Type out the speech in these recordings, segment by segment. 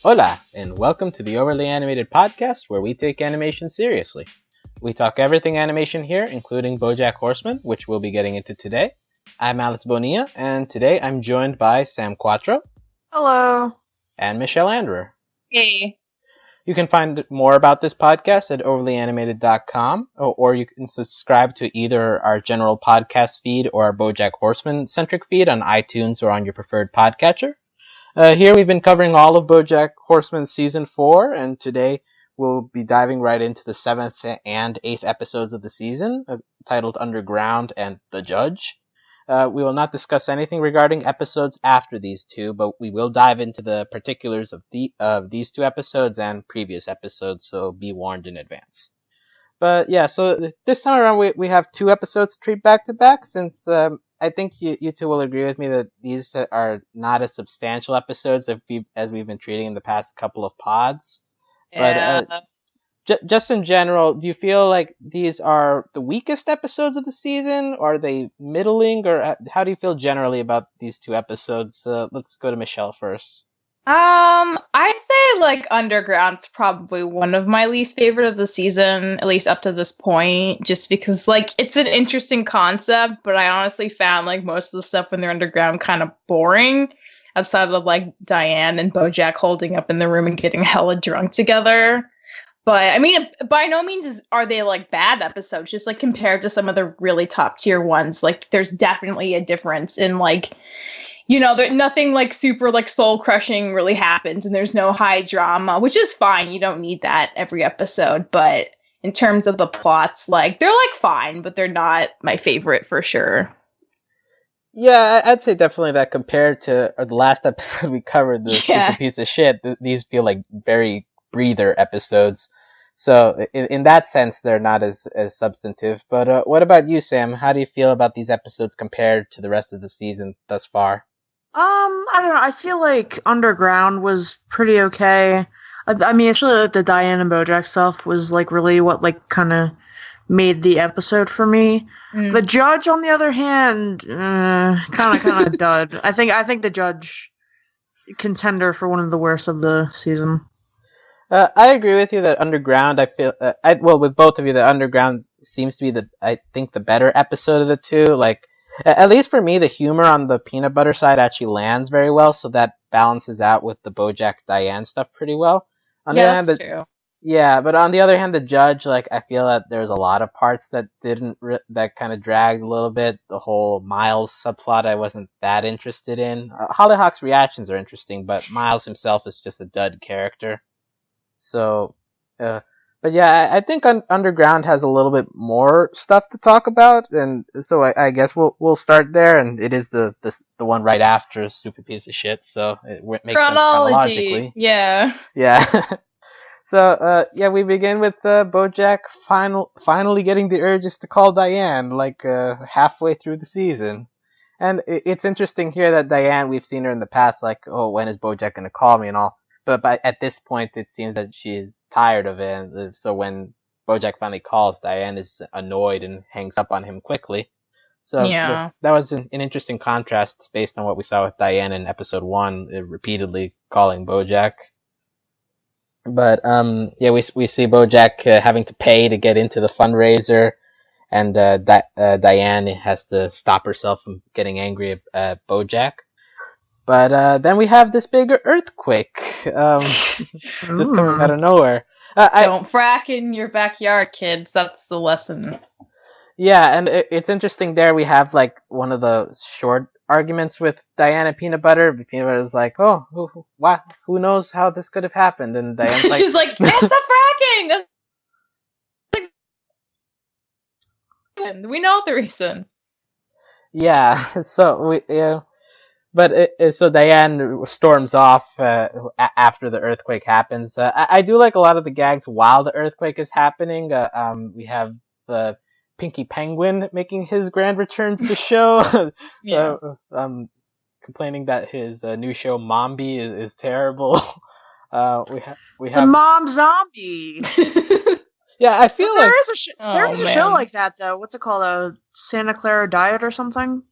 Hola, and welcome to the Overly Animated Podcast, where we take animation seriously. We talk everything animation here, including BoJack Horseman, which we'll be getting into today. I'm Alex Bonilla, and today I'm joined by Sam Quattro. Hello. And Michelle Anderer. Hey. You can find more about this podcast at overlyanimated.com, or you can subscribe to either our general podcast feed or our BoJack Horseman-centric feed on iTunes or on your preferred podcatcher. Here we've been covering all of BoJack Horseman's Season 4, and today we'll be diving right into the 7th and 8th episodes of the season, titled Underground and The Judge. We will not discuss anything regarding episodes after these two, but we will dive into the particulars of these two episodes and previous episodes, so be warned in advance. But yeah, so this time around we have two episodes to treat back to back, since I think you two will agree with me that these are not as substantial episodes as we've been treating in the past couple of pods. Yeah. But just in general, do you feel like these are the weakest episodes of the season? Or are they middling? Or how do you feel generally about these two episodes? Let's go to Michelle first. I'd say like Underground's probably one of my least favorite of the season, at least up to this point, just because like it's an interesting concept, but I honestly found like most of the stuff when they're underground kind of boring, outside of like Diane and Bojack holding up in the room and getting hella drunk together. But I mean, by no means are they like bad episodes, just like compared to some of the really top tier ones, like there's definitely a difference in like, you know, nothing like super like soul crushing really happens, and there's no high drama, which is fine. You don't need that every episode. But in terms of the plots, like they're like fine, but they're not my favorite for sure. Yeah, I'd say definitely that compared to the last episode we covered, the super piece of shit, these feel like very breather episodes. So in that sense, they're not as substantive. But what about you, Sam? How do you feel about these episodes compared to the rest of the season thus far? I don't know. I feel like Underground was pretty okay. I mean, actually, like, the Diane and Bojack stuff was like really what like kind of made the episode for me. The Judge, on the other hand, kind of dud. I think the Judge contender for one of the worst of the season. I agree with you that Underground, I feel, with both of you, that Underground seems to be I think the better episode of the two. Like, at least for me, the humor on the peanut butter side actually lands very well, so that balances out with the Bojack Diane stuff pretty well. That's true. Yeah, but on the other hand, the Judge, like, I feel that there's a lot of parts that that kind of dragged a little bit. The whole Miles subplot I wasn't that interested in. Hollyhock's reactions are interesting, but Miles himself is just a dud character. So, but yeah, I think Underground has a little bit more stuff to talk about, and so I guess we'll start there, and it is the one right after Stupid Piece of Shit, so it makes sense chronologically. Yeah. So, we begin with Bojack finally getting the urges to call Diane, like halfway through the season. And it's interesting here that Diane, we've seen her in the past, like, oh, when is Bojack going to call me and all. But at this point, it seems that she's tired of it. And so when Bojack finally calls, Diane is annoyed and hangs up on him quickly. So that was an interesting contrast based on what we saw with Diane in episode 1, repeatedly calling Bojack. But we see Bojack having to pay to get into the fundraiser, and Diane has to stop herself from getting angry at Bojack. But then we have this big earthquake just coming out of nowhere. Don't frack in your backyard, kids. That's the lesson. Yeah, and it's interesting there. We have like one of the short arguments with Diane and Peanut Butter. Peanut Butter is like, oh, who knows how this could have happened? And Diane's like, she's like, that's the fracking! We know the reason. Yeah, so so Diane storms off after the earthquake happens. I do like a lot of the gags while the earthquake is happening. We have the Pinky Penguin making his grand return to the show. Complaining that his new show Mombi is terrible. We have a mom zombie. Yeah, I feel like there is a show like that though. What's it called? Santa Clara Diet or something?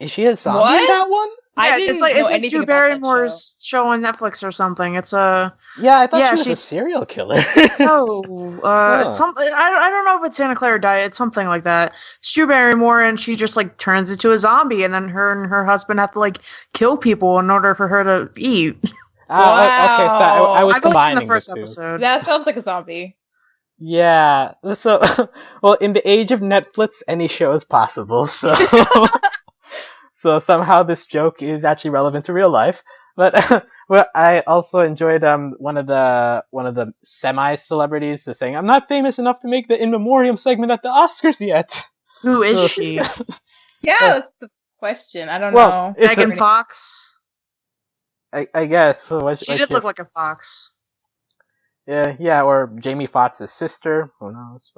Is she a zombie What? in that one? Yeah, I didn't it's like know it's like anything Drew about that Barrymore's show on Netflix or something. It's a Yeah, I thought Yeah, she was a she's- serial killer. no, Huh. it's some I don't know if it's Santa Clara Diet. It's something like that. It's Drew Barrymore, and she just like turns into a zombie, and then her and her husband have to like kill people in order for her to eat. Okay, so I was I've only seen the combining first the two. episode. That sounds like a zombie. Yeah, so, well, in the age of Netflix, any show is possible, so... So somehow this joke is actually relevant to real life. But well, I also enjoyed one of the semi-celebrities saying, "I'm not famous enough to make the in memoriam segment at the Oscars yet." Who is she? Yeah, that's the question. I don't know. it's Megan Fox. I guess. So She did look like a fox. Yeah, or Jamie Foxx's sister. Who knows?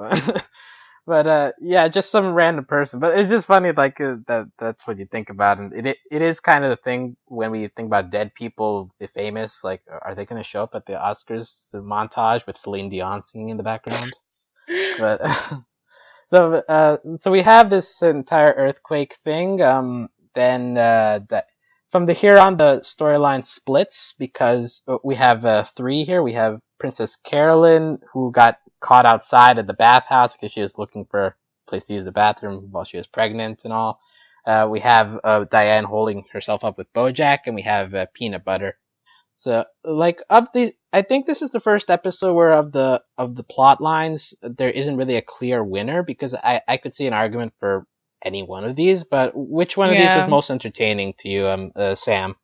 But yeah, just some random person. But it's just funny, like that's what you think about, and it is kind of the thing when we think about dead people, famous. Like, are they going to show up at the Oscars montage with Celine Dion singing in the background? But so we have this entire earthquake thing. Then that from here on, the storyline splits because we have three here. We have Princess Carolyn, who got caught outside at the bathhouse because she was looking for a place to use the bathroom while she was pregnant and all. We have Diane holding herself up with BoJack, and we have Peanut Butter. So, like, I think this is the first episode where of the plot lines there isn't really a clear winner, because I could see an argument for any one of these, but which one of these is most entertaining to you, Sam?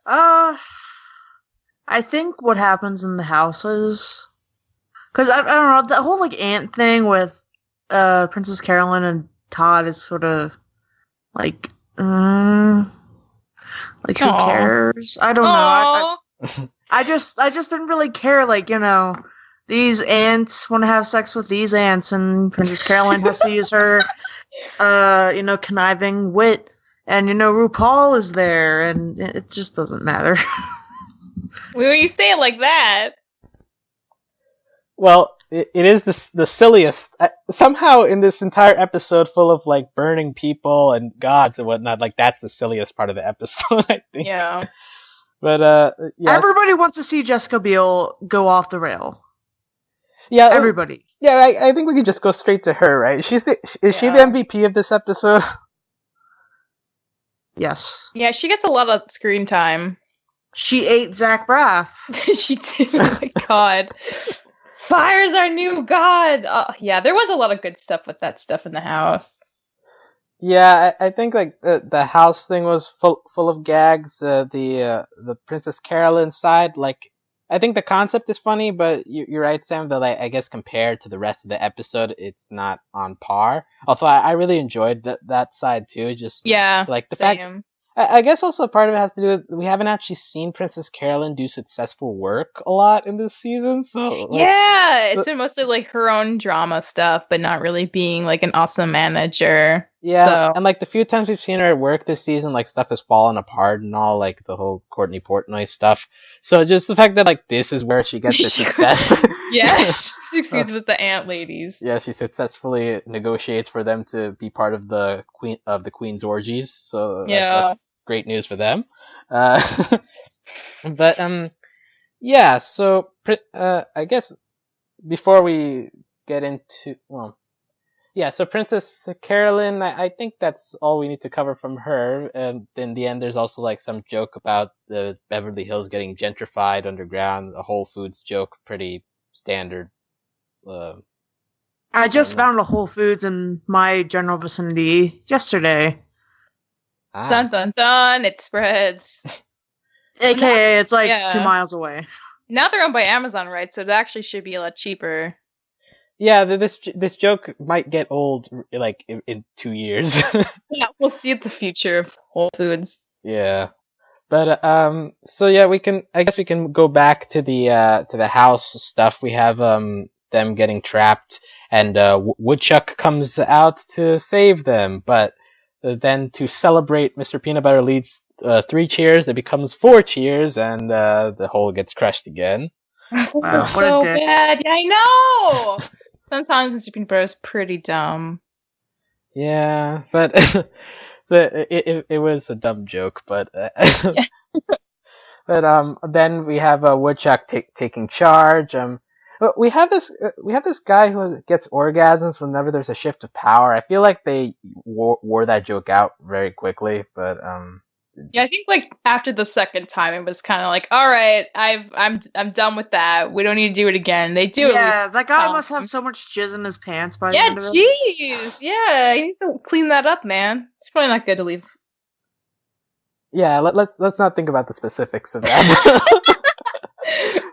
I think what happens in the houses. Because I don't know, the whole like aunt thing with Princess Carolyn and Todd is sort of like who cares? I don't know. I just didn't really care. Like, you know, these aunts want to have sex with these aunts, and Princess Carolyn has to use her conniving wit, and RuPaul is there, and it just doesn't matter. When you say it like that. Well, it is the silliest. Somehow in this entire episode full of like burning people and gods and whatnot, like that's the silliest part of the episode, I think. Yeah. But yes. Everybody wants to see Jessica Biel go off the rail. Yeah, everybody. Yeah, I think we could just go straight to her, right? Is she the MVP of this episode? Yes. Yeah, she gets a lot of screen time. She ate Zach Braff. She did. Oh my god. Fire's our new god. Yeah, there was a lot of good stuff with that stuff in the house. Yeah, I think like the house thing was full of gags. The Princess Carolyn side, like, I think the concept is funny, but you're right, Sam, that I guess compared to the rest of the episode, it's not on par. Although I really enjoyed that side too. Just like the same. fact. I guess also part of it has to do with we haven't actually seen Princess Carolyn do successful work a lot in this season, so it's been mostly like her own drama stuff, but not really being like an awesome manager. Yeah, so. And like the few times we've seen her at work this season, like stuff has fallen apart and all, like the whole Courtney Portnoy stuff. So just the fact that like this is where she gets the success. Yeah, she succeeds with the ant ladies. Yeah, she successfully negotiates for them to be part of the Queen's orgies. So that's great news for them. But yeah. So I guess before we get into so Princess Carolyn, I think that's all we need to cover from her. And in the end, there's also like some joke about the Beverly Hills getting gentrified underground, a Whole Foods joke, pretty standard. I just found a Whole Foods in my general vicinity yesterday. Dun dun dun! It spreads. AKA, it's like 2 miles away. Now they're owned by Amazon, right? So it actually should be a lot cheaper. Yeah, this joke might get old like in 2 years. Yeah, we'll see the future of Whole Foods. Yeah, but so yeah, I guess we can go back to the house stuff. We have them getting trapped, and Woodchuck comes out to save them, but then to celebrate, Mr. Peanut Butter leads 3 cheers. It becomes 4 cheers, and the hole gets crushed again. This is so bad. Yeah, I know. Sometimes Mr. Peanut Butter is pretty dumb. Yeah, but so it was a dumb joke, but Yeah. but then we have Woodchuck taking charge. We have this guy who gets orgasms whenever there's a shift of power. I feel like they wore that joke out very quickly, but Yeah, I think like after the second time, it was kind of like, all right, I'm done with that. We don't need to do it again. They do at least. Yeah, that guy must have so much jizz in his pants by the Yeah, end of it. jeez. Yeah, he needs to clean that up, man. It's probably not good to leave. yeah, let's not think about the specifics of that.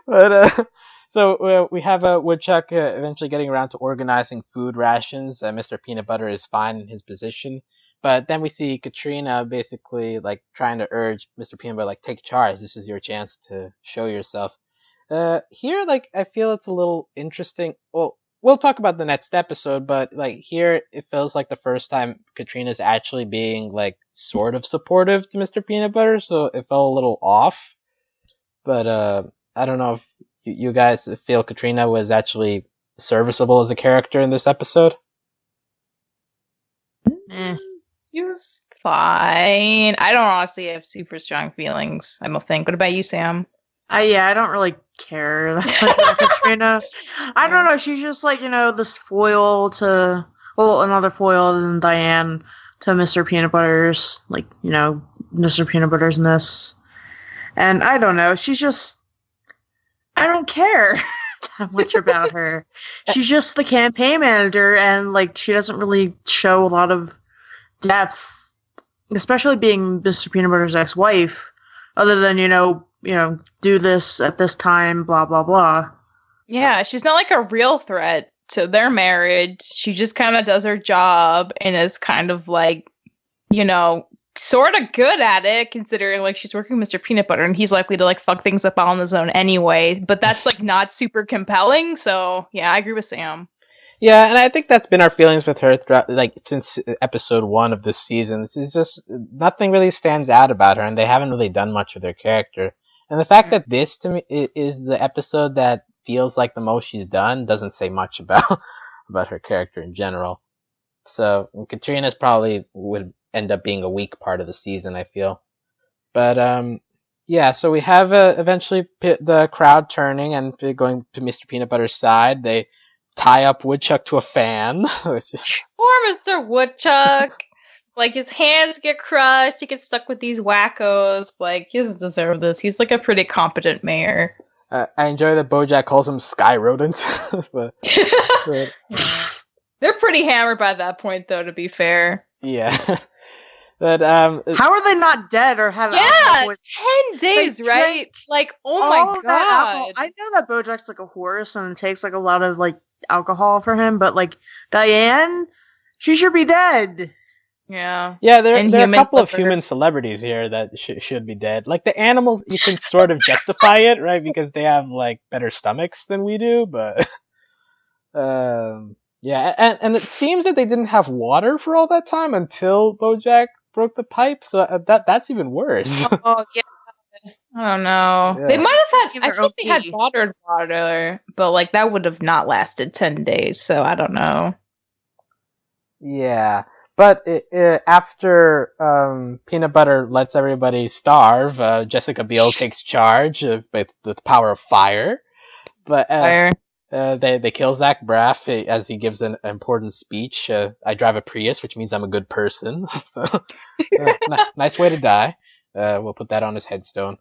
But so we have Woodchuck eventually getting around to organizing food rations. Mr. Peanut Butter is fine in his position, but then we see Katrina basically like trying to urge Mr. Peanut Butter like take charge. This is your chance to show yourself. Here, like I feel it's a little interesting. Well, we'll talk about the next episode, but like here, it feels like the first time Katrina's actually being like sort of supportive to Mr. Peanut Butter, so it felt a little off. But I don't know if you guys feel Katrina was actually serviceable as a character in this episode. Eh. She was fine. I don't honestly have super strong feelings, I don't think. What about you, Sam? I don't really care that much about Katrina. I don't know. She's just like this foil to another foil than Diane to Mr. Peanut Butter's Mr. Peanut Butter's ness, and I don't know. She's just I don't care that much about her. She's just the campaign manager, and like she doesn't really show a lot of depth, especially being Mr. Peanut Butter's ex-wife. Other than do this at this time, blah blah blah. Yeah, she's not like a real threat to their marriage. She just kind of does her job and is kind of like, sort of good at it, considering like she's working with Mr. Peanut Butter and he's likely to like fuck things up on his own anyway. But that's like not super compelling. So yeah, I agree with Sam. Yeah, and I think that's been our feelings with her throughout, like since episode 1 of this season. It's just nothing really stands out about her, and they haven't really done much with her character. And the fact that this to me is the episode that feels like the most she's done doesn't say much about about her character in general. So Katrina's probably would end up being a weak part of the season, I feel. But yeah. So we have eventually the crowd turning and going to Mr. Peanut Butter's side. They tie up Woodchuck to a fan. Which is... Poor Mr. Woodchuck. Like, his hands get crushed. He gets stuck with these wackos. Like, he doesn't deserve this. He's, like, a pretty competent mayor. I enjoy that BoJack calls him Sky Rodent. but... They're pretty hammered by that point, though, to be fair. Yeah. But, how are they not dead or have 10 days, right? Like, oh my god. I know that BoJack's like a horse and it takes like a lot of like alcohol for him, but like Diane, she should be dead. Yeah. Yeah, there are a couple of human celebrities here that should be dead. Like the animals, you can sort of justify it, right? Because they have like better stomachs than we do, but yeah, and it seems that they didn't have water for all that time until BoJack broke the pipe, so that's even worse. Oh yeah. I don't know. Yeah. They might have had. I think they had bottled water, but like that would have not lasted 10 days. So I don't know. Yeah, but after Peanut Butter lets everybody starve, Jessica Biel takes charge with the power of fire. But they kill Zach Braff as he gives an important speech. I drive a Prius, which means I'm a good person. So nice way to die. We'll put that on his headstone.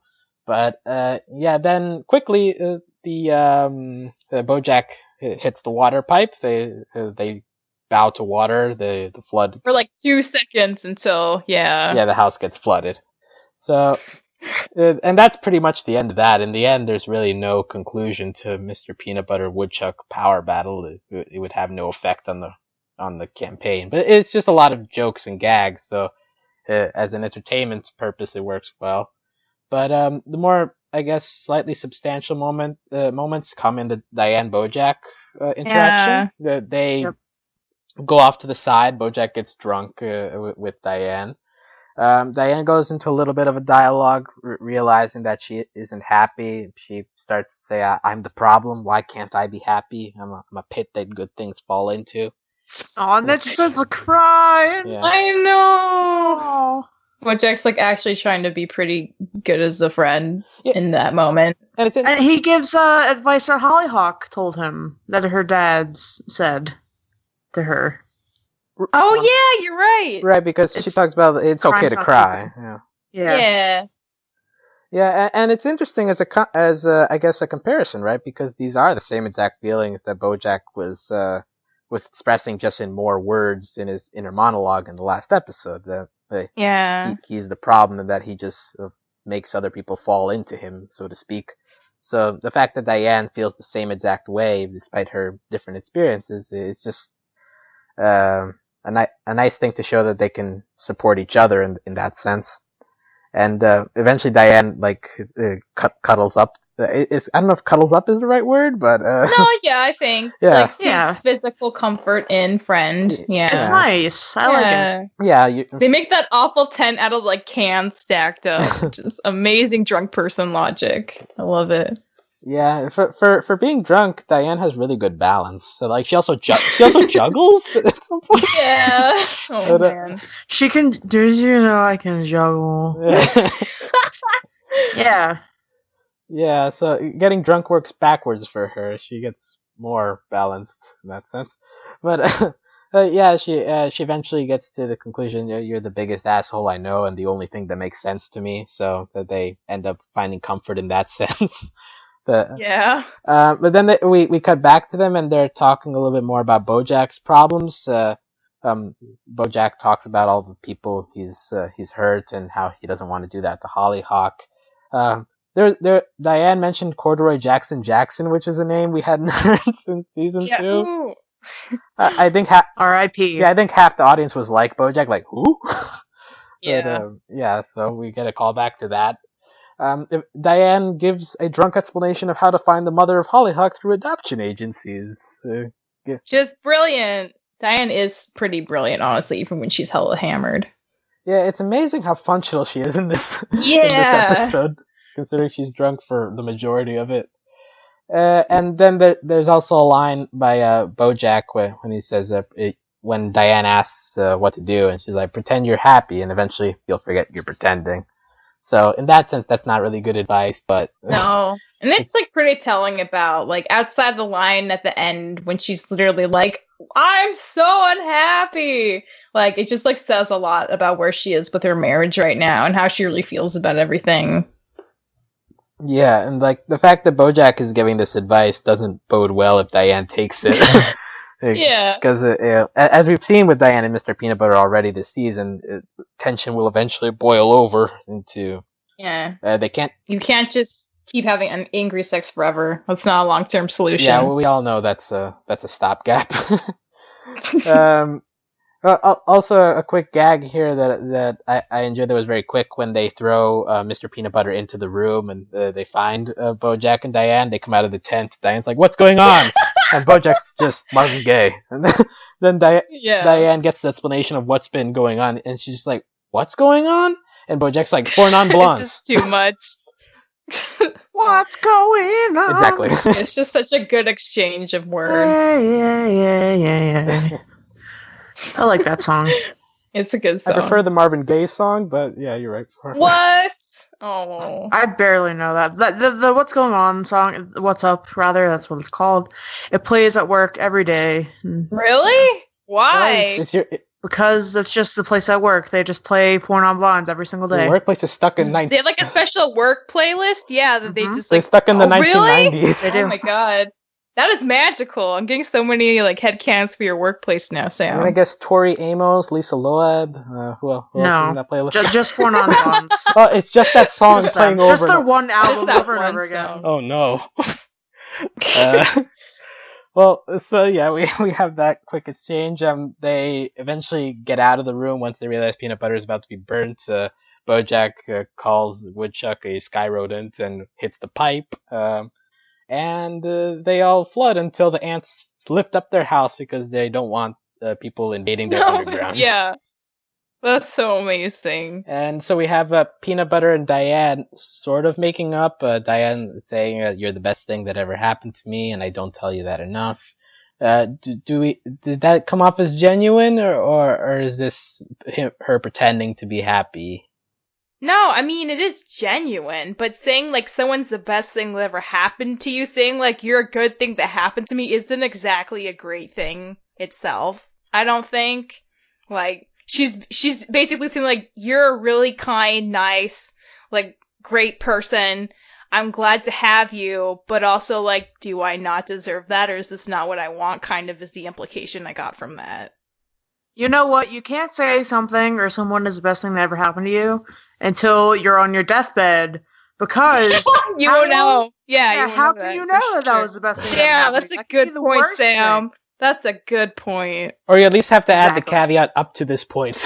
But yeah, then quickly the BoJack hits the water pipe. They bow to water. The flood for like 2 seconds until the house gets flooded. So and that's pretty much the end of that. In the end, there's really no conclusion to Mr. Peanut Butter Woodchuck power battle. It would have no effect on the campaign. But it's just a lot of jokes and gags. So as an entertainment purpose, it works well. But the more, I guess, slightly substantial moments come in the Diane Bojack interaction. They go off to the side. Bojack gets drunk with Diane. Diane goes into a little bit of a dialogue, realizing that she isn't happy. She starts to say, "I'm the problem. Why can't I be happy? I'm a pit that good things fall into." Oh, and then she starts crying. Yeah. I know. Oh. BoJack's like actually trying to be pretty good as a friend in that moment. And he gives advice that Hollyhock told him that her dad's said to her. Oh yeah, you're right. Right, because she talks about it's okay to cry. Yeah. Yeah, and it's interesting as I guess a comparison, right? Because these are the same exact feelings that BoJack was expressing, just in more words in his inner monologue in the last episode. He's the problem, and that he just makes other people fall into him, so to speak. So the fact that Diane feels the same exact way, despite her different experiences, is just a nice thing to show that they can support each other in that sense. And eventually Diane cuddles up. I don't know if cuddles up is the right word, but no, yeah, I think seeks physical comfort in friend. Yeah, it's nice. I like it. Yeah, they make that awful tent out of cans stacked up, which is amazing drunk person logic. I love it. Yeah, for being drunk, Diane has really good balance. So she also juggles at some point. Yeah. Oh man. She can. Did you know I can juggle? Yeah. Yeah. So getting drunk works backwards for her. She gets more balanced in that sense. But she eventually gets to the conclusion: you're the biggest asshole I know, and the only thing that makes sense to me. So that they end up finding comfort in that sense. But then we cut back to them, and they're talking a little bit more about BoJack's problems. BoJack talks about all the people he's hurt and how he doesn't want to do that to Hollyhock. Diane mentioned Corduroy Jackson, which is a name we hadn't heard since season 2. I think R.I.P. Yeah, I think half the audience was like BoJack, like who? Yeah. So we get a call back to that. Diane gives a drunk explanation of how to find the mother of Hollyhock through adoption agencies. Just brilliant. Diane is pretty brilliant, honestly, even when she's hella hammered. Yeah, it's amazing how functional she is in this episode, considering she's drunk for the majority of it. And then there's also a line by BoJack when he says when Diane asks what to do, and she's like, pretend you're happy, and eventually you'll forget you're pretending. So in that sense, that's not really good advice, but no. And it's pretty telling about outside the line at the end when she's literally like, I'm so unhappy. It just says a lot about where she is with her marriage right now and how she really feels about everything. Yeah, and the fact that BoJack is giving this advice doesn't bode well if Diane takes it. Yeah. Because as we've seen with Diane and Mr. Peanut Butter already this season, tension will eventually boil over into... Yeah. You can't just keep having an angry sex forever. That's not a long-term solution. Yeah, well, we all know that's a stopgap. Also, a quick gag here that I enjoyed that was very quick when they throw Mr. Peanut Butter into the room and they find BoJack and Diane. They come out of the tent. Diane's like, "What's going on?" And BoJack's just Marvin Gaye. And then Diane gets the explanation of what's been going on, and she's just like, "What's going on?" And BoJack's like, "Four non-blondes." It's just too much. What's going on? Exactly. It's just such a good exchange of words. Yeah. I like that song. It's a good song. I prefer the Marvin Gaye song, but yeah, you're right. What? Oh. I barely know that. The What's Going On song, What's Up, rather, that's what it's called. It plays at work every day. Really? Why? Because it's just the place I work. They just play Four Non-Blondes every single day. The workplace is stuck in... They have a special work playlist? Yeah, that they just They're stuck in the 1990s. Really? They do. Oh my god. That is magical. I'm getting so many headcanons for your workplace now, Sam. I guess Tori Amos, Lisa Loeb, who else is in that playlist? Just Four Non-Blondes. Oh, it's just that song playing over. Just their one album over and over again. Oh no. Well, so yeah, we have that quick exchange. They eventually get out of the room once they realize Peanut Butter is about to be burnt. BoJack calls Woodchuck a sky rodent and hits the pipe. And they all flood until the ants lift up their house because they don't want people invading their underground. Yeah. That's so amazing. And so we have Peanut Butter and Diane sort of making up. Diane saying, "You're the best thing that ever happened to me, and I don't tell you that enough." Did that come off as genuine, or is this her pretending to be happy? No, I mean, it is genuine, but saying, like, someone's the best thing that ever happened to you, saying, like, you're a good thing that happened to me isn't exactly a great thing itself. I don't think. Like, she's basically saying, like, you're a really kind, nice, like, great person. I'm glad to have you, but also, like, do I not deserve that, or is this not what I want, kind of is the implication I got from that. You know what? You can't say something or someone is the best thing that ever happened to you until you're on your deathbed, because you won't know. Yeah, how can you know that was the best thing? Yeah, that's a good point, Sam. That's a good point. Or you at least have to add the caveat up to this point.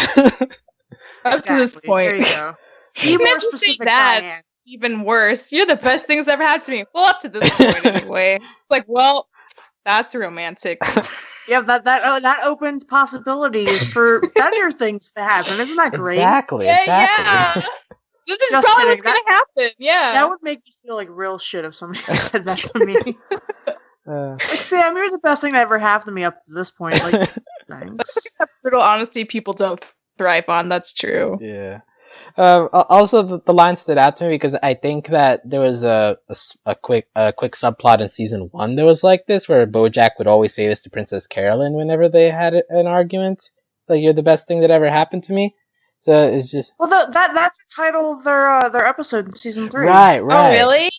Up to this point. There you go. Be more specific, Diane. Even worse. You're the best thing that's ever happened to me. Well, up to this point anyway. Like, well, that's romantic. Yeah, that opens possibilities for better things to happen. Isn't that great? Exactly. Yeah. This is just probably what's gonna happen. Yeah. That would make me feel like real shit if somebody said that to me. Like, Sam, you're the best thing that ever happened to me up to this point. Like, thanks. That's brutal honesty people don't thrive on. That's true. Yeah. Also, the line stood out to me because I think that there was a quick subplot in season 1 that was like this, where BoJack would always say this to Princess Carolyn whenever they had an argument, like, you're the best thing that ever happened to me. So it's just that's the title of their episode in season 3. Right. Oh, really?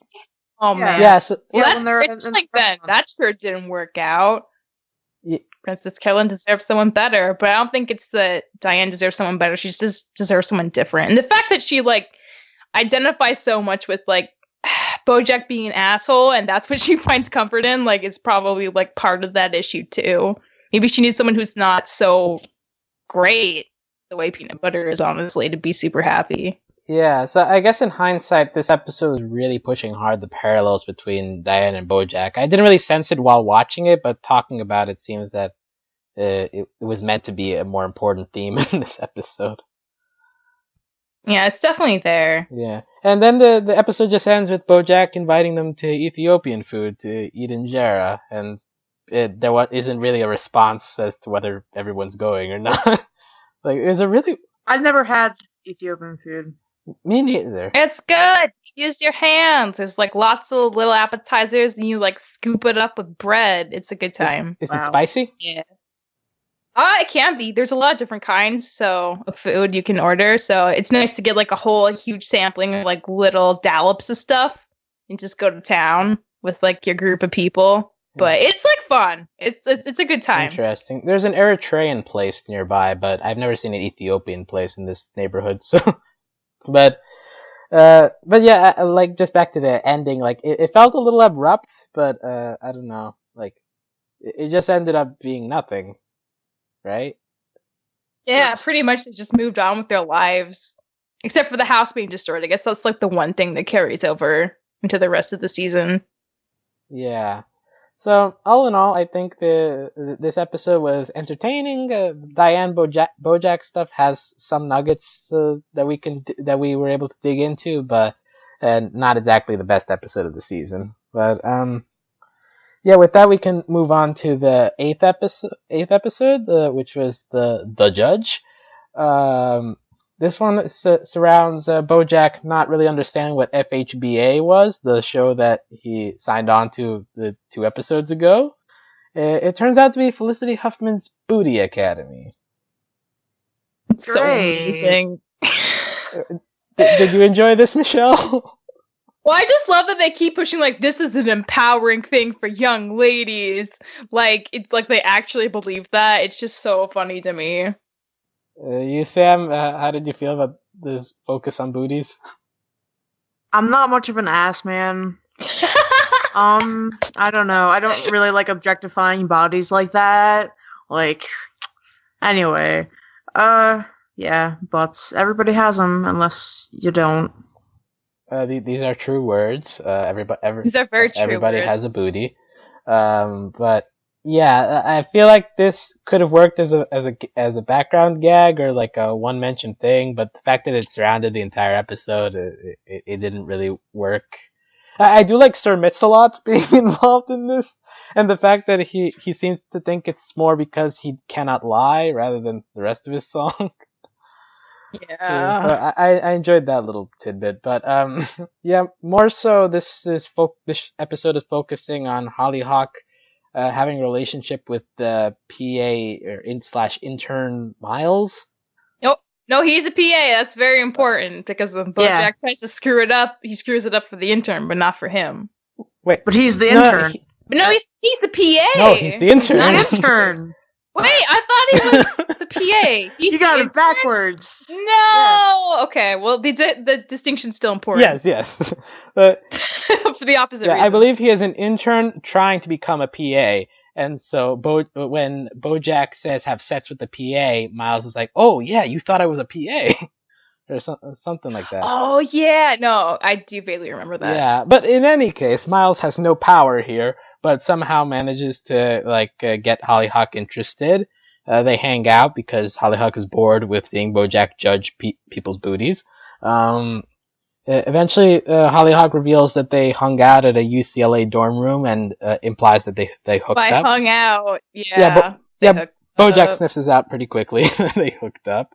Oh man. Yeah. So, that's interesting then. That sure didn't work out. Yeah. Princess Carolyn deserves someone better, but I don't think it's that Diane deserves someone better. She just deserves someone different. And the fact that she, like, identifies so much with, like, BoJack being an asshole, and that's what she finds comfort in, like, it's probably, like, part of that issue, too. Maybe she needs someone who's not so great the way Peanut Butter is, honestly, to be super happy. Yeah, so I guess in hindsight, this episode was really pushing hard the parallels between Diane and BoJack. I didn't really sense it while watching it, but talking about it seems that it was meant to be a more important theme in this episode. Yeah, it's definitely there. Yeah, and then the episode just ends with BoJack inviting them to Ethiopian food to eat injera, and there isn't really a response as to whether everyone's going or not. Like, is it really? I've never had Ethiopian food. Me neither. It's good. Use your hands. There's, like, lots of little appetizers, and you, like, scoop it up with bread. It's a good time. Is it spicy? Yeah. It can be. There's a lot of different kinds of food you can order. So it's nice to get, like, a whole huge sampling of, like, little dollops of stuff and just go to town with, like, your group of people. But it's, like, fun. It's a good time. Interesting. There's an Eritrean place nearby, but I've never seen an Ethiopian place in this neighborhood. So, but yeah, like, just back to the ending. Like, it felt a little abrupt, but I don't know. Like, it just ended up being nothing. Right? Yeah, pretty much they just moved on with their lives. Except for the house being destroyed. I guess that's, like, the one thing that carries over into the rest of the season. Yeah. So, all in all, I think this episode was entertaining. Diane BoJack stuff has some nuggets that we were able to dig into, but not exactly the best episode of the season. But yeah, with that, we can move on to the eighth episode, which was the Judge. This one surrounds BoJack not really understanding what FHBA was, the show that he signed on to the 2 episodes ago. It turns out to be Felicity Huffman's Booty Academy. It's so amazing. Did you enjoy this, Michelle? Well, I just love that they keep pushing, like, this is an empowering thing for young ladies. Like, it's like they actually believe that. It's just so funny to me. You, Sam, how did you feel about this focus on booties? I'm not much of an ass man. I don't know. I don't really like objectifying bodies like that. Like, anyway. Yeah, butts. Everybody has them, unless you don't. These are true words. These are very true Everybody words. has a booty. But yeah, I feel like this could have worked as a background gag or like a one mention thing, but the fact that it surrounded the entire episode, it didn't really work. I do like Sir Mix-a-Lot being involved in this, and the fact that he seems to think it's more because he cannot lie rather than the rest of his song. Yeah. But I enjoyed that little tidbit. But yeah, more so this episode is focusing on Hollyhock having a relationship with the PA or intern Miles. No, he's a PA. That's very important because when BoJack tries to screw it up, he screws it up for the intern, but not for him. Wait, but he's the intern. He's the PA. No, he's the intern. He's the intern. Wait, I thought he was the PA. You got it backwards. No. Yes. Okay. Well, the distinction's still important. Yes. For the opposite reason. I believe he is an intern trying to become a PA. And so when BoJack says have sex with the PA, Miles is like, "Oh yeah, you thought I was a PA," or something like that. Oh yeah, no, I do vaguely remember that. Yeah, but in any case, Miles has no power here, but somehow manages to get Hollyhock interested. They hang out because Hollyhock is bored with seeing BoJack judge people's booties. Eventually, Hollyhock reveals that they hung out at a UCLA dorm room and implies that they hooked up. Hung out, yeah. BoJack sniffs this out pretty quickly. They hooked up.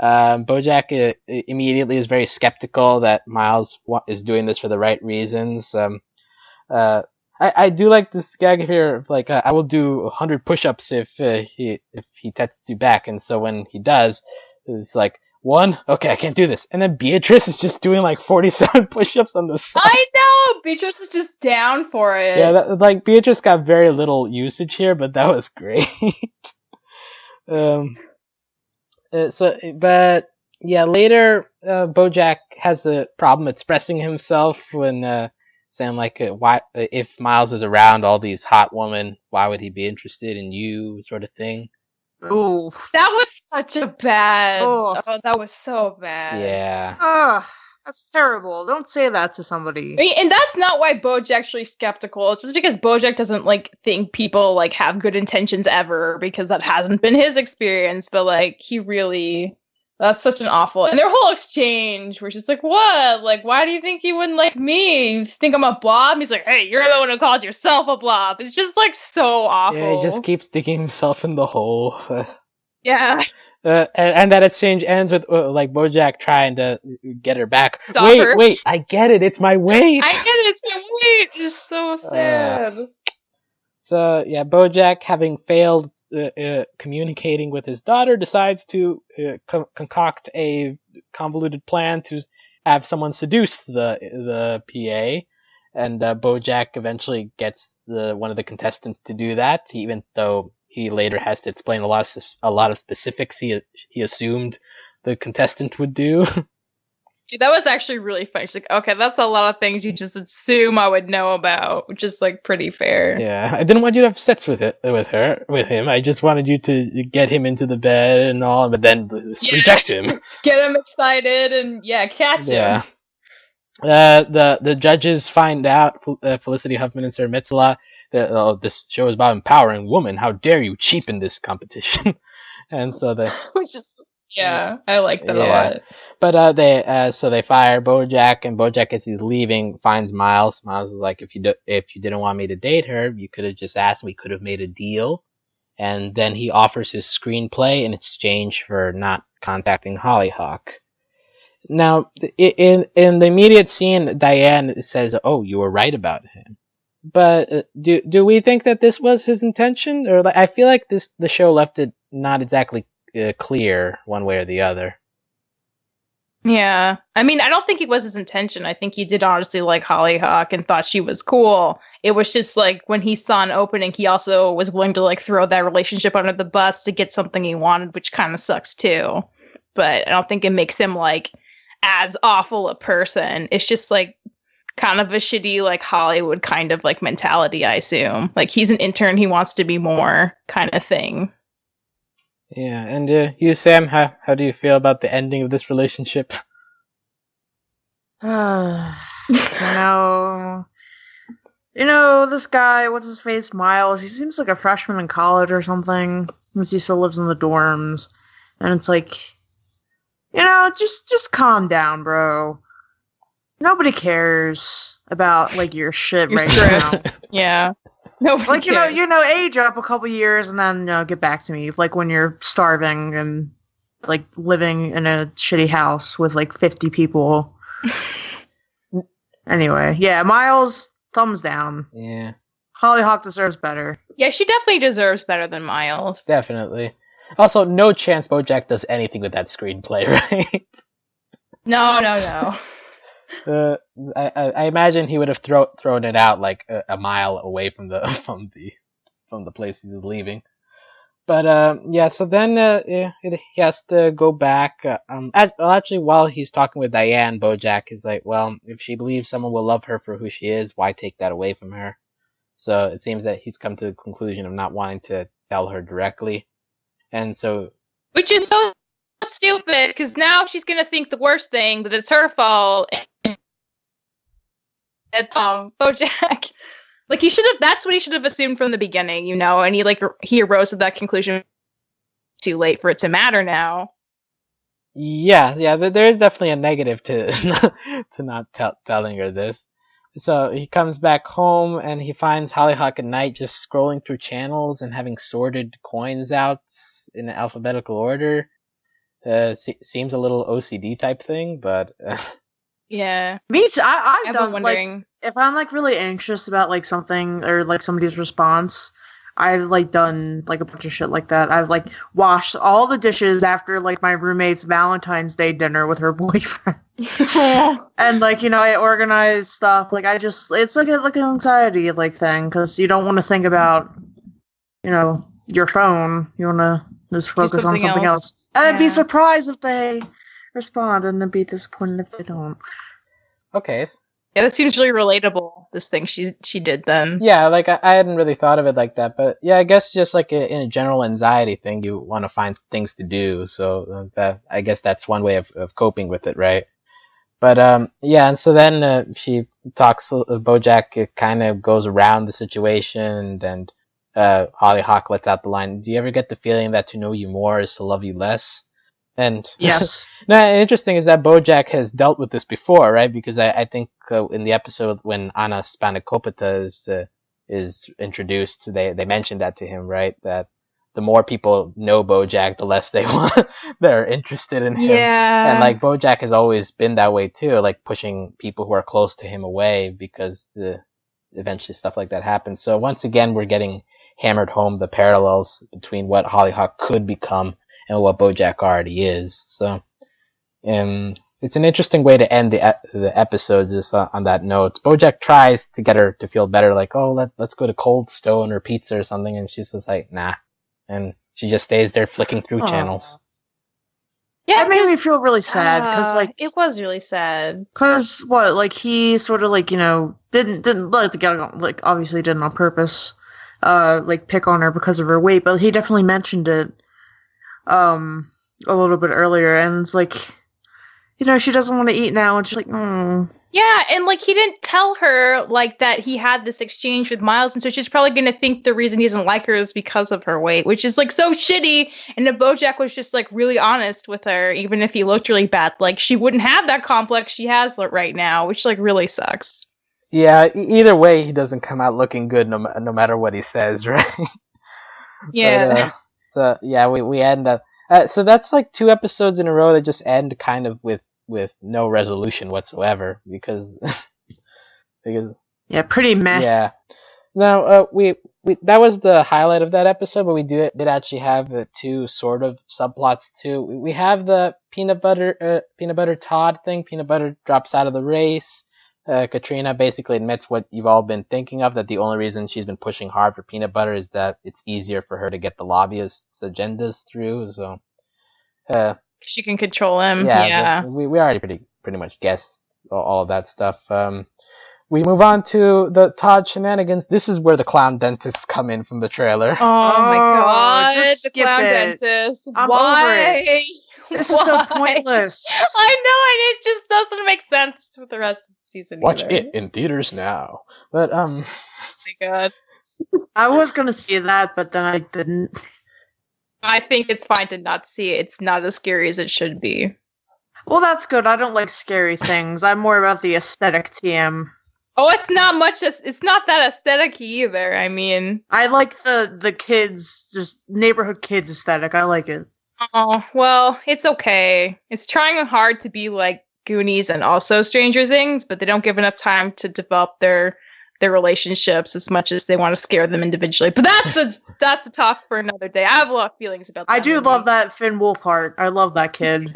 BoJack immediately is very skeptical that Miles is doing this for the right reasons. I do like this gag here, I will do 100 push-ups if he texts you back, and so when he does, it's like, 1, okay, I can't do this. And then Beatrice is just doing 47 push-ups on the side. I know! Beatrice is just down for it. Yeah, Beatrice got very little usage here, but that was great. But yeah, later, BoJack has a problem expressing himself when, saying why, if Miles is around all these hot women, why would he be interested in you, sort of thing. Ooh. That was such a bad. Oh, that was so bad. Yeah. Ugh, that's terrible. Don't say that to somebody. I mean, and that's not why BoJack's actually skeptical. It's just because BoJack doesn't think people have good intentions ever, because that hasn't been his experience. But he really. That's such an awful. And their whole exchange, where she's like, "What? Why do you think you wouldn't like me? You think I'm a blob?" He's like, "Hey, you're the one who called yourself a blob." It's just so awful. Yeah, he just keeps digging himself in the hole. Yeah. And that exchange ends with BoJack trying to get her back. Stop wait, her. Wait, I get it. It's my weight. I get it. It's my weight. It's so sad. So yeah, BoJack, having failed communicating with his daughter, decides to concoct a convoluted plan to have someone seduce the PA, and BoJack eventually gets one of the contestants to do that, even though he later has to explain a lot of specifics he assumed the contestant would do. That was actually really funny. She's like, "Okay, that's a lot of things you just assume I would know about," which is pretty fair. Yeah, I didn't want you to have sex with him. I just wanted you to get him into the bed and all, but then reject him. Get him excited and catch him. The judges find out, Felicity Huffman and Sir Mix-a-Lot, that this show is about empowering women. How dare you cheapen this competition? And so which is. Yeah, I like that a lot. But they fire BoJack, and BoJack, as he's leaving, finds Miles. Miles is like, if you didn't want me to date her, you could have just asked. We could have made a deal. And then he offers his screenplay in exchange for not contacting Hollyhock. Now, in the immediate scene, Diane says, "Oh, you were right about him." But do we think that this was his intention, or I feel like the show left it not exactly clear one way or the other. Yeah. I mean, I don't think it was his intention. I think he did honestly like Hollyhock and thought she was cool. It was just when he saw an opening, he also was willing to throw that relationship under the bus to get something he wanted, which kind of sucks too. But I don't think it makes him as awful a person. It's just kind of a shitty Hollywood kind of mentality, I assume. He's an intern, he wants to be more kind of thing. Yeah, and you, Sam, how do you feel about the ending of this relationship? You know, this guy, what's his face, Miles, he seems like a freshman in college or something, since he still lives in the dorms, and it's just calm down, bro. Nobody cares about like your shit Your right script. now. Yeah. Nobody Like cares. age up a couple years and then get back to me. Like when you're starving and like living in a shitty house with like 50 people. Anyway, yeah, Miles, thumbs down. Yeah. Hollyhock deserves better. Yeah, she definitely deserves better than Miles. Definitely. Also, no chance BoJack does anything with that screenplay, right? No. I imagine he would have thrown it out like a mile away from the from the place he was leaving. But yeah, so then he has to go back. Actually, while he's talking with Diane, BoJack is like, well, if she believes someone will love her for who she is, why take that away from her? So it seems that he's come to the conclusion of not wanting to tell her directly, and so Which is so stupid, because now she's gonna think the worst thing, that it's her fault. And it's BoJack. Like, that's what he should have assumed from the beginning, and he arose to that conclusion too late for it to matter now. yeah, there is definitely a negative to to not telling her this. So he comes back home and he finds Hollyhock at night just scrolling through channels and having sorted coins out in alphabetical order. Seems a little OCD type thing, but Yeah. Me too. I've I've done been wondering. like if I'm like really anxious about like something or like somebody's response, I've like done like a bunch of shit like that. I've like washed all the dishes after like my roommate's Valentine's Day dinner with her boyfriend. And like I organize stuff. Like it's like an anxiety like thing because you don't want to think about your phone. You want to just focus on something else. And be surprised if they respond, and then be disappointed if they don't. Okay. Yeah, that seems really relatable. This thing she did then. Yeah, like I hadn't really thought of it like that, but yeah, I guess just like in a general anxiety thing, you want to find things to do. So I guess that's one way of coping with it, right? But yeah, and so then she talks. BoJack kind of goes around the situation, and Hollyhock lets out the line, "Do you ever get the feeling that to know you more is to love you less?" And yes. Now, interesting is that BoJack has dealt with this before, right? Because I think in the episode when Anna Spanakopita is introduced, they mentioned that to him, right? That the more people know BoJack, the less they want, they're interested in him. Yeah. And like BoJack has always been that way too, like pushing people who are close to him away because eventually stuff like that happens. So once again, we're getting hammered home the parallels between what Hollyhock could become and what BoJack already is. So, it's an interesting way to end the episode just on that note. BoJack tries to get her to feel better, like, oh, let's go to Cold Stone or pizza or something, and she's just like, nah. And she just stays there flicking through channels. Yeah, that made me feel really sad because it was really sad. Because he sort of didn't let the guy obviously didn't on purpose pick on her because of her weight, but he definitely mentioned it a little bit earlier, and it's like she doesn't want to eat now, and she's like, Yeah, and he didn't tell her that he had this exchange with Miles, and so she's probably gonna think the reason he doesn't like her is because of her weight, which is so shitty. And if BoJack was just really honest with her, even if he looked really bad, she wouldn't have that complex she has right now, which really sucks. Yeah, either way, he doesn't come out looking good no matter what he says, right? Yeah. So yeah, we end up. So that's 2 episodes in a row that just end kind of with no resolution whatsoever because yeah, pretty meh. Yeah. Now we that was the highlight of that episode, but we did actually have 2 sort of subplots too. We have the peanut butter Todd thing. Peanut butter drops out of the race. Katrina basically admits what you've all been thinking of, that the only reason she's been pushing hard for peanut butter is that it's easier for her to get the lobbyists' agendas through. So she can control him. Yeah. We already pretty much guessed all of that stuff. We move on to the Todd shenanigans. This is where the clown dentists come in from the trailer. Oh my god, just the clown dentist. I'm Why? over it. This is so pointless. I know, and it just doesn't make sense with the rest of the season. Watch either. it in theaters now. But Oh my god. I was gonna see that, but then I didn't. I think it's fine to not see it. It's not as scary as it should be. Well, that's good. I don't like scary things. I'm more about the aesthetic TM. Oh, it's not that aesthetic either. I mean, I like the kids, just neighborhood kids aesthetic. I like it. oh, well, it's okay. It's trying hard to be like Goonies and also Stranger Things, but they don't give enough time to develop their relationships as much as they want to scare them individually. But that's a talk for another day. I have a lot of feelings about that. I do love that Finn Wolfhard. I love that kid.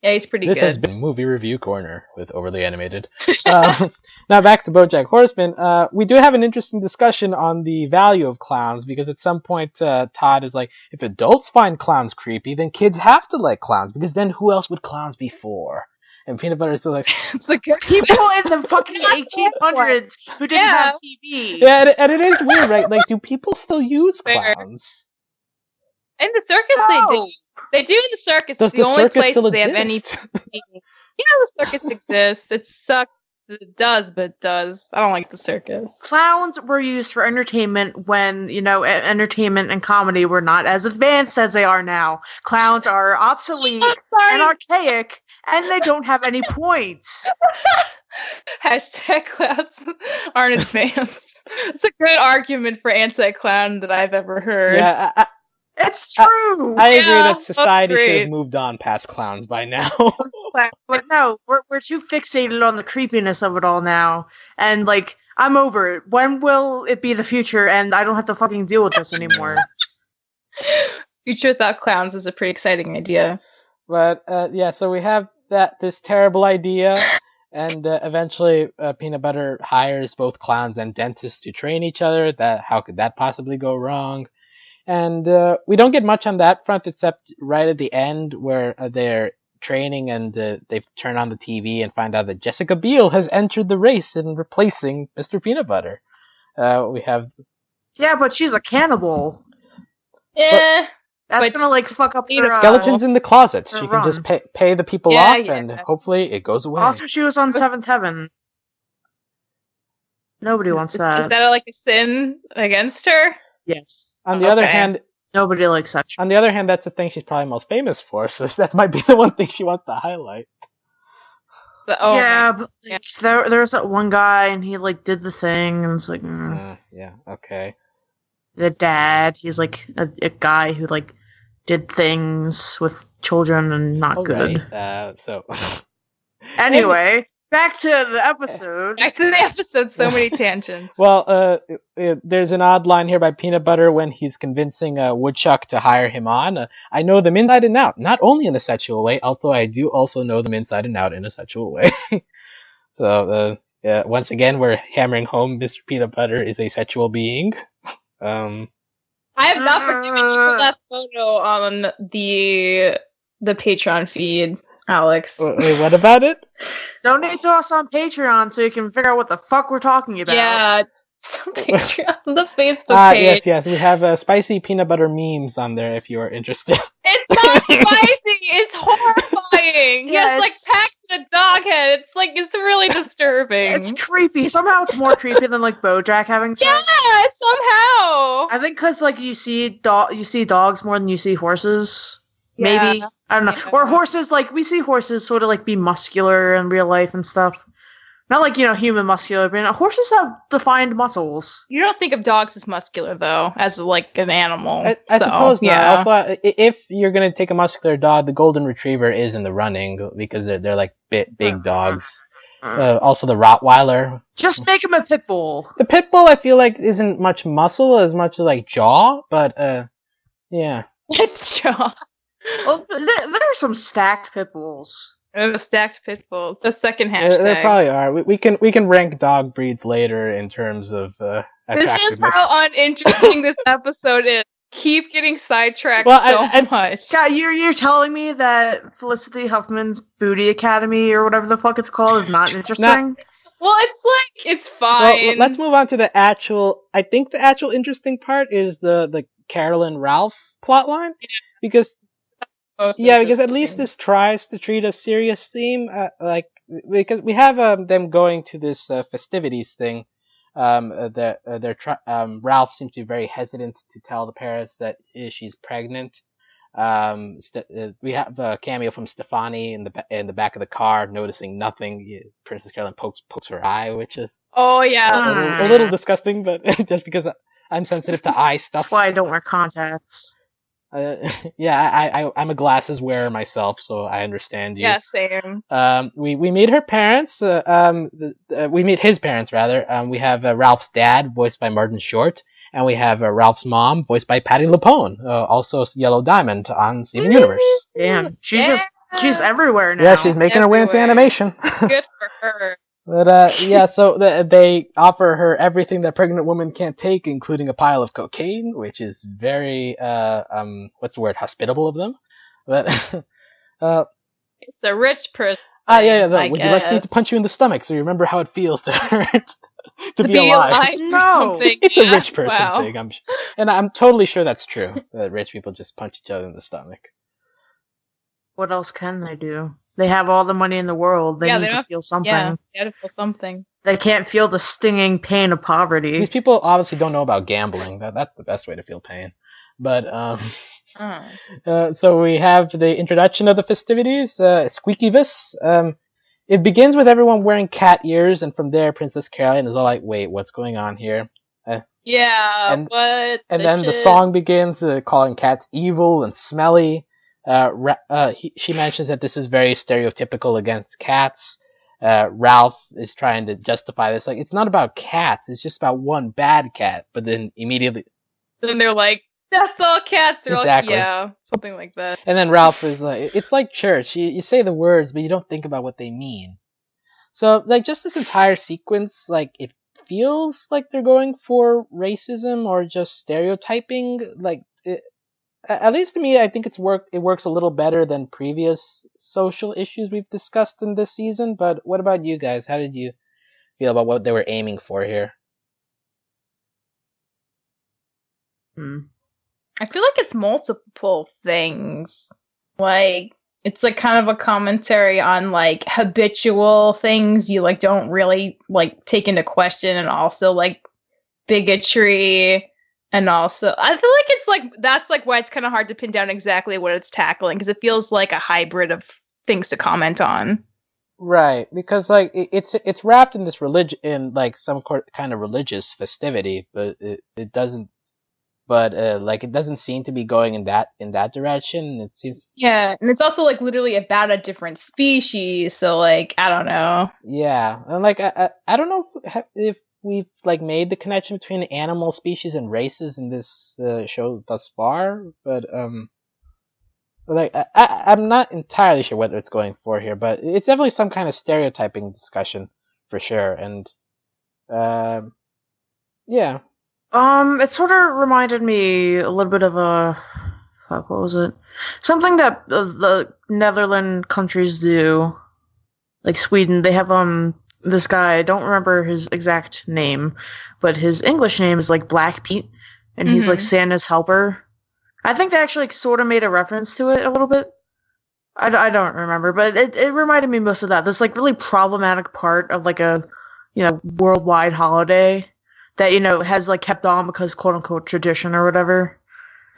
Yeah, he's pretty good. This has been Movie Review Corner with Overly Animated. Now back to BoJack Horseman. We do have an interesting discussion on the value of clowns, because at some point Todd is like, if adults find clowns creepy, then kids have to like clowns, because then who else would clowns be for? And Peanut Butter is still like, it's like people in the fucking 1800s who didn't have TVs. Yeah, and it is weird, right? Like, do people still use clowns? In the circus, No. they do. They do in the circus. Does It's the the only circus place still they have any. exist? Yeah, the circus exists. It sucks. It does, but it does. I don't like the circus. Clowns were used for entertainment when, entertainment and comedy were not as advanced as they are now. Clowns are obsolete and archaic, and they don't have any points. Hashtag clowns aren't advanced. It's a good argument for anti-clown that I've ever heard. Yeah, It's true! I agree Yeah, that society should agreed. have moved on past clowns by now. But no, we're too fixated on the creepiness of it all now. And, I'm over it. When will it be the future and I don't have to fucking deal with this anymore? Future without clowns is a pretty exciting idea. But, so we have this terrible idea, and eventually Peanut Butter hires both clowns and dentists to train each other. How could that possibly go wrong? And we don't get much on that front, except right at the end where they're training and they turn on the TV and find out that Jessica Biel has entered the race in replacing Mr. Peanut Butter. We have... Yeah, but she's a cannibal. Yeah. That's But gonna, fuck up her... Skeletons in the closet. her She can just run. pay the people Yeah, off, and hopefully it goes away. Also, she was on Seventh Heaven. Nobody wants that. Is that like a sin against her? Yes. On the other Okay. hand, Nobody likes that shit. that's the thing she's probably most famous for, so that might be the one thing she wants to highlight. Oh, yeah, but there's that one guy, and he, did the thing, and it's like... Yeah, okay. The dad, he's, a guy who, did things with children and not good. Right, so... Anyway, back to the episode. Back to the episode, so many tangents. Well, there's an odd line here by Peanut Butter when he's convincing Woodchuck to hire him on. I know them inside and out, not only in a sexual way, although I do also know them inside and out in a sexual way. So, once again, we're hammering home Mr. Peanut Butter is a sexual being. I have not forgiven you for that photo on the Patreon feed, Alex. Wait, what about it? Donate to us on Patreon so you can figure out what the fuck we're talking about. Yeah, Patreon, the Facebook page. Yes, we have spicy peanut butter memes on there if you are interested. It's not spicy. It's horrifying. He Yeah, has packs in a dog head. It's really disturbing. It's creepy. Somehow it's more creepy than BoJack having sex. Yeah, somehow. I think because you see dogs more than you see horses. Maybe. Yeah. I don't know. Yeah. Or horses, we see horses sort of be muscular in real life and stuff. Not human muscular, but horses have defined muscles. You don't think of dogs as muscular though, as an animal. I suppose not. Yeah. Although, if you're gonna take a muscular dog, the golden retriever is in the running because they're big dogs. Also, the Rottweiler. Just make him a pit bull. The pit bull, I feel isn't much muscle as much as jaw, but yeah. It's jaw. Well, there are some stacked pit bulls. The stacked pit bulls. The second hashtag. There probably are. We can rank dog breeds later in terms of This attractiveness. is how uninteresting this episode is. Keep getting sidetracked much. Yeah, you're telling me that Felicity Huffman's Booty Academy or whatever the fuck it's called is not interesting? Well, it's fine. Well, let's move on to the actual. I think the actual interesting part is the Carolyn Ralph plotline, because at least this tries to treat a serious theme. Because we have them going to this festivities thing. Ralph seems to be very hesitant to tell the parents that she's pregnant. We have a cameo from Stefani in the back of the car, noticing nothing. Princess Carolyn pokes her eye, which is a little disgusting, but just because I'm sensitive to eye stuff. That's why I don't wear contacts. I'm a glasses wearer myself, so I understand you. Yeah, same. We meet her parents. We meet his parents rather. We have Ralph's dad, voiced by Martin Short. And we have Ralph's mom, voiced by Patti LuPone, also Yellow Diamond on Steven Universe. Damn, she's everywhere now. Yeah, she's making her way into animation. Good for her. But so they offer her everything that pregnant woman can't take, including a pile of cocaine, which is very what's the word, hospitable of them. But it's a rich person. Would you like me to punch you in the stomach so you remember how it feels to hurt? to be alive. No, it's a rich person thing. I'm totally sure that's true. That rich people just punch each other in the stomach. What else can they do? They have all the money in the world. They need to feel something. Yeah, they gotta feel something. They can't feel the stinging pain of poverty. These people obviously don't know about gambling. That's the best way to feel pain. But so we have the introduction of the festivities. Squeaky-vis. It begins with everyone wearing cat ears, and from there, Princess Carolyn is all like, "Wait, what's going on here?" Then the song begins, calling cats evil and smelly. She mentions that this is very stereotypical against cats. Ralph is trying to justify this, like, it's not about cats; it's just about one bad cat. But then immediately, they're like, "That's all cats." They're exactly. Like, yeah, something like that. And then Ralph is like, "It's like church. You say the words, but you don't think about what they mean." So, like, just this entire sequence, like, it feels like they're going for racism or just stereotyping. Like, at least to me, I think it works a little better than previous social issues we've discussed in this season. But what about you guys? How did you feel about what they were aiming for here? I feel like it's multiple things. Like, it's like kind of a commentary on like habitual things you like don't really like take into question, and also like bigotry, and also I feel like it's like that's like why it's kind of hard to pin down exactly what it's tackling, because it feels like a hybrid of things to comment on. Right, because like it's wrapped in this religion, in like some kind of religious festivity, but it doesn't. But like it doesn't seem to be going in that direction. It seems. Yeah, and it's also like literally about a different species. So like I don't know. Yeah, and like I don't know if we've like made the connection between animal species and races in this show thus far, but like I'm not entirely sure what it's going for here, but it's definitely some kind of stereotyping discussion for sure, and yeah. It sort of reminded me a little bit of what was it? Something that the Netherlands countries do, like Sweden. They have this guy. I don't remember his exact name, but his English name is like Black Pete, and he's like Santa's helper. I think they actually sort of made a reference to it a little bit. I don't remember, but it reminded me most of that. This like really problematic part of like a worldwide holiday that has like kept on because quote unquote tradition or whatever.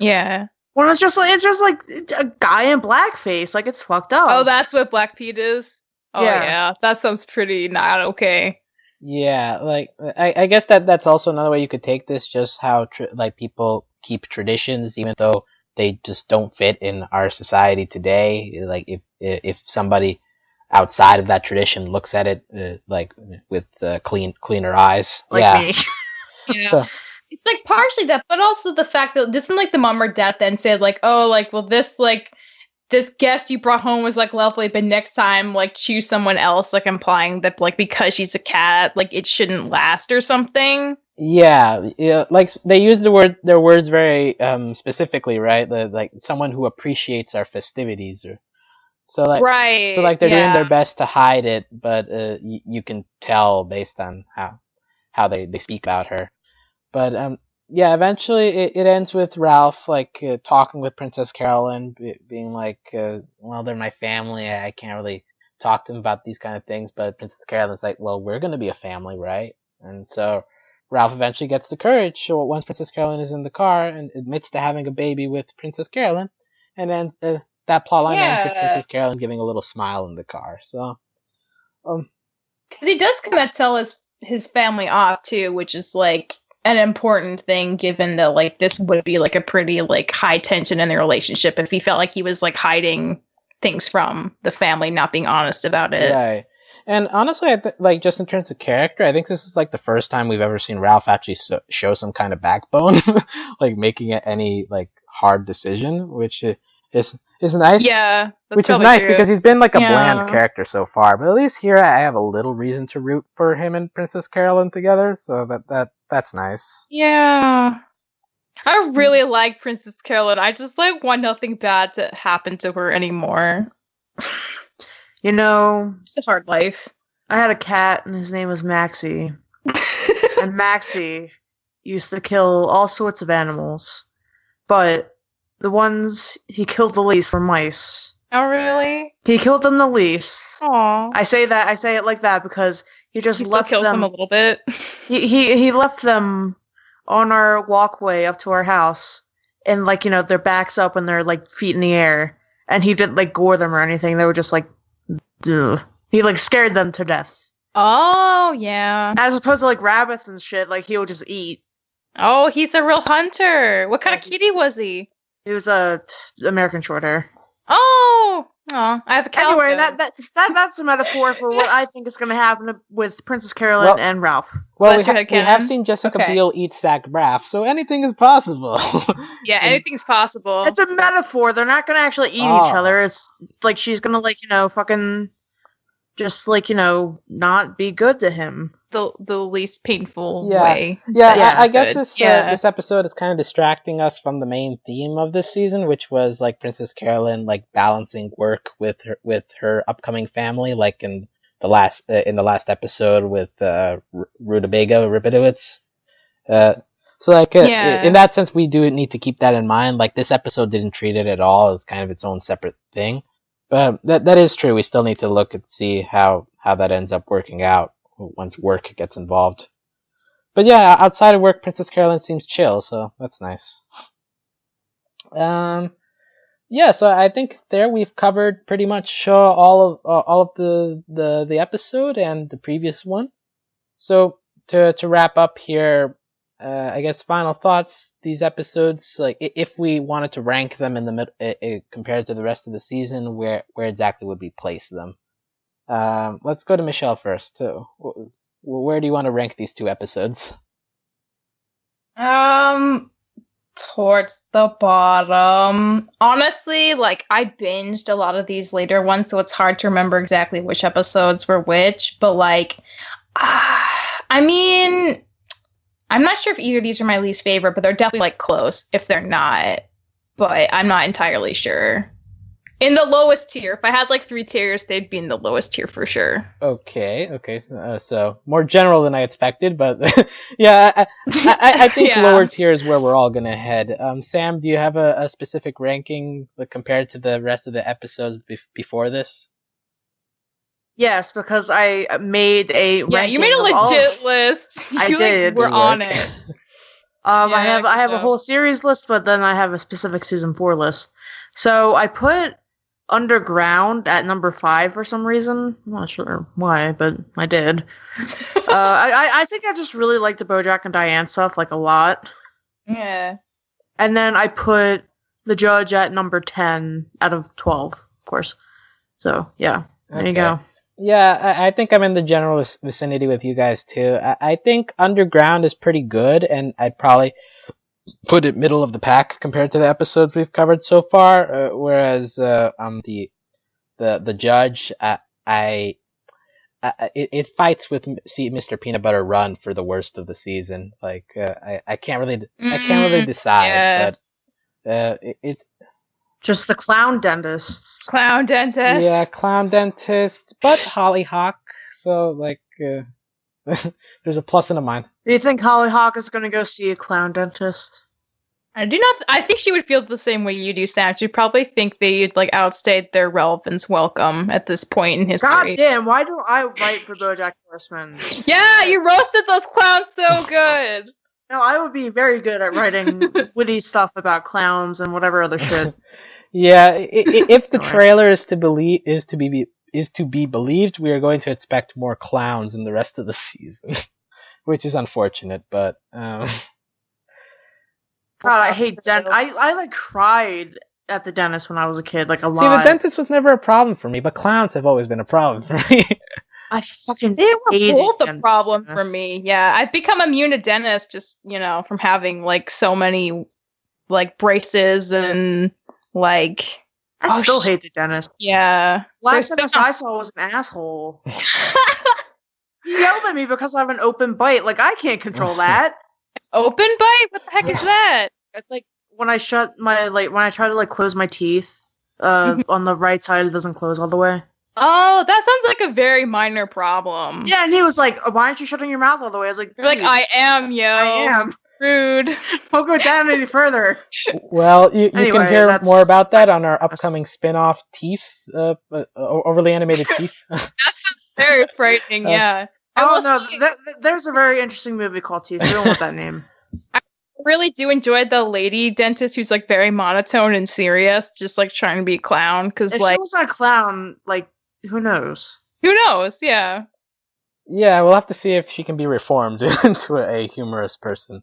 Yeah. Well, it's just like a guy in blackface. Like, it's fucked up. Oh, that's what Black Pete is. Oh yeah, that sounds pretty not okay. Yeah, like I guess that's also another way you could take this. Just how like people keep traditions even though they just don't fit in our society today. Like if somebody outside of that tradition looks at it like with cleaner eyes. Like me. Yeah. So. It's like partially that, but also the fact that doesn't like the mom or dad then said like, oh, like, well, this guest you brought home was like lovely, but next time like choose someone else, like implying that like because she's a cat, like it shouldn't last or something. Yeah, like they use their words very specifically, right? Like someone who appreciates our festivities, or so like right. So like they're doing their best to hide it, but you can tell based on how they speak about her. But yeah, eventually it ends with Ralph like talking with Princess Carolyn, being like, well, they're my family. I can't really talk to them about these kind of things. But Princess Carolyn's like, well, we're going to be a family, right? And so Ralph eventually gets the courage once Princess Carolyn is in the car and admits to having a baby with Princess Carolyn. and ends that plotline ends with Yeah. Princess Carolyn giving a little smile in the car. So, Because he does kind of tell his family off too, which is like an important thing, given that like this would be like a pretty like high tension in their relationship if he felt like he was like hiding things from the family, not being honest about it. right. And honestly, like just in terms of character, I think this is like the first time we've ever seen Ralph actually show some kind of backbone, like making any like hard decision, which is nice. Yeah, that's which is probably nice true. because he's been like a Yeah. bland character so far. But at least here I have a little reason to root for him and Princess Carolyn together, so that's nice. Yeah. I really like Princess Carolyn. I just like want nothing bad to happen to her anymore. You know, It's a hard life. I had a cat and his name was Maxie. And Maxie used to kill all sorts of animals. But the ones he killed the least were mice. Oh, really? He killed them the least. Aw. I say it like that because he just He still left kills them. them a little bit. He left them on our walkway up to our house, and like, you know, their backs up and their like feet in the air, and he didn't like gore them or anything. They were just like, ugh. He like scared them to death. Oh, yeah. As opposed to like rabbits and shit, like he would just eat. Oh, he's a real hunter. What kind of kitty was he? He was a American Shorthair. Oh, I have a cat. Anyway, that's a metaphor for what I think is going to happen with Princess Carolyn and Ralph. Well, That's we have seen Jessica Biel eat Zach Braff, so anything is possible. Yeah, anything's possible. It's a metaphor. They're not going to actually eat each other. It's like she's going to, like, you know, fucking just, like, you know, not be good to him. The least painful way. Yeah, I guess this episode is kind of distracting us from the main theme of this season, which was like Princess Carolyn like balancing work with her upcoming family, like in the last episode with Rutabaga Ribidowitz. So like in that sense, we do need to keep that in mind. Like this episode didn't treat it at all as kind of its own separate thing, but that is true. We still need to look and see how that ends up working out once work gets involved. But yeah, outside of work, Princess Carolyn seems chill, so that's nice. Yeah, so I think there we've covered pretty much all of the episode and the previous one. So to wrap up here, I guess final thoughts. These episodes, like if we wanted to rank them in the mid, compared to the rest of the season, where exactly would we place them? Let's go to Michelle first. Where do you want to rank these two episodes? Towards the bottom. Honestly, like I binged a lot of these later ones, so it's hard to remember exactly which episodes were which, but like I mean, I'm not sure if either of these are my least favorite, but they're definitely like close if they're not. But I'm not entirely sure. In the lowest tier. If I had like 3 tiers, they'd be in the lowest tier for sure. Okay. So more general than I expected, but yeah, I think lower tier is where we're all gonna head. Sam, do you have a specific ranking compared to the rest of the episodes before this? Yes, because I made a ranking. Yeah, you made a legit list. I did. We're on it. I have a whole series list, but then I have a specific season 4 list. So I put Underground at number 5 for some reason. I'm not sure why, but I did. I think I just really like the BoJack and Diane stuff like a lot. Yeah. And then I put The Judge at number 10 out of 12, of course. So yeah, there you go. Yeah, I think I'm in the general vicinity with you guys too. I think Underground is pretty good, and I'd probably put it middle of the pack compared to the episodes we've covered so far. Whereas the Judge, it fights with Mr. Peanut Butter Run for the worst of the season. Like I can't really decide, but it's just the clown dentist. Clown dentist. Yeah, clown dentist, but Hollyhock. So like, there's a plus and a minus. Do you think Hollyhock is going to go see a clown dentist? I do not. I think she would feel the same way you do, Sam. She'd probably think they'd like outstayed their relevance welcome at this point in history. God damn! Why do I write for BoJack Horseman? Yeah, you roasted those clowns so good. No, I would be very good at writing witty stuff about clowns and whatever other shit. Yeah, if the trailer is to be believed, we are going to expect more clowns in the rest of the season, which is unfortunate. But God, I hate dentists. I like cried at the dentist when I was a kid, like a lot. See, the dentist was never a problem for me, but clowns have always been a problem for me. I fucking They were hated both a problem dentists. for me. Yeah, I've become immune to dentists just, from having like so many like braces and like. I still hate the dentist. Yeah. Last dentist I saw was an asshole. He yelled at me because I have an open bite. Like, I can't control that. Open bite? What the heck is that? It's like when I try to close my teeth, on the right side, it doesn't close all the way. Oh, that sounds like a very minor problem. Yeah, and he was like, "Why aren't you shutting your mouth all the way?" I was like, "You're like, I am, yo. I am. Rude. Don't go down any further." Well, you can hear more about that on our upcoming spin-off Teeth, overly animated Teeth. That sounds very frightening, yeah. There's a very interesting movie called Teeth. We don't want that name. I really do enjoy the lady dentist who's like very monotone and serious, just like trying to be a clown. Because if she was a clown, like, who knows? Who knows? Yeah. Yeah, we'll have to see if she can be reformed into a humorous person.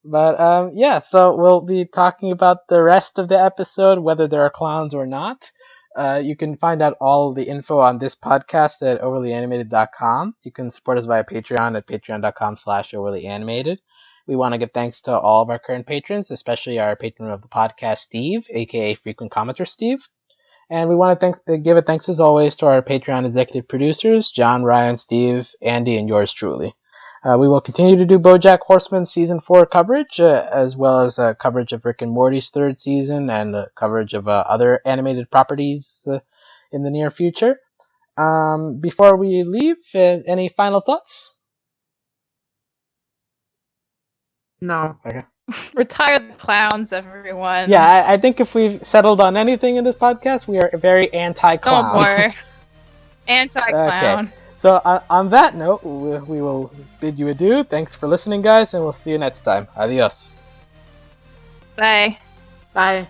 But yeah, so we'll be talking about the rest of the episode, whether there are clowns or not. You can find out all the info on this podcast at overlyanimated.com. You can support us via Patreon at patreon.com/overlyanimated. We want to give thanks to all of our current patrons, especially our patron of the podcast, Steve, aka Frequent Commenter Steve. And we want to give a thanks as always to our Patreon executive producers, John, Ryan, Steve, Andy, and yours truly. We will continue to do BoJack Horseman Season 4 coverage, as well as coverage of Rick and Morty's third season and coverage of other animated properties in the near future. Before we leave, any final thoughts? No. Okay. Retire the clowns, everyone. Yeah, I think if we've settled on anything in this podcast, we are very anti-clown. No more. Anti-clown. Okay. So on that note, we will bid you adieu. Thanks for listening, guys, and we'll see you next time. Adios. Bye. Bye.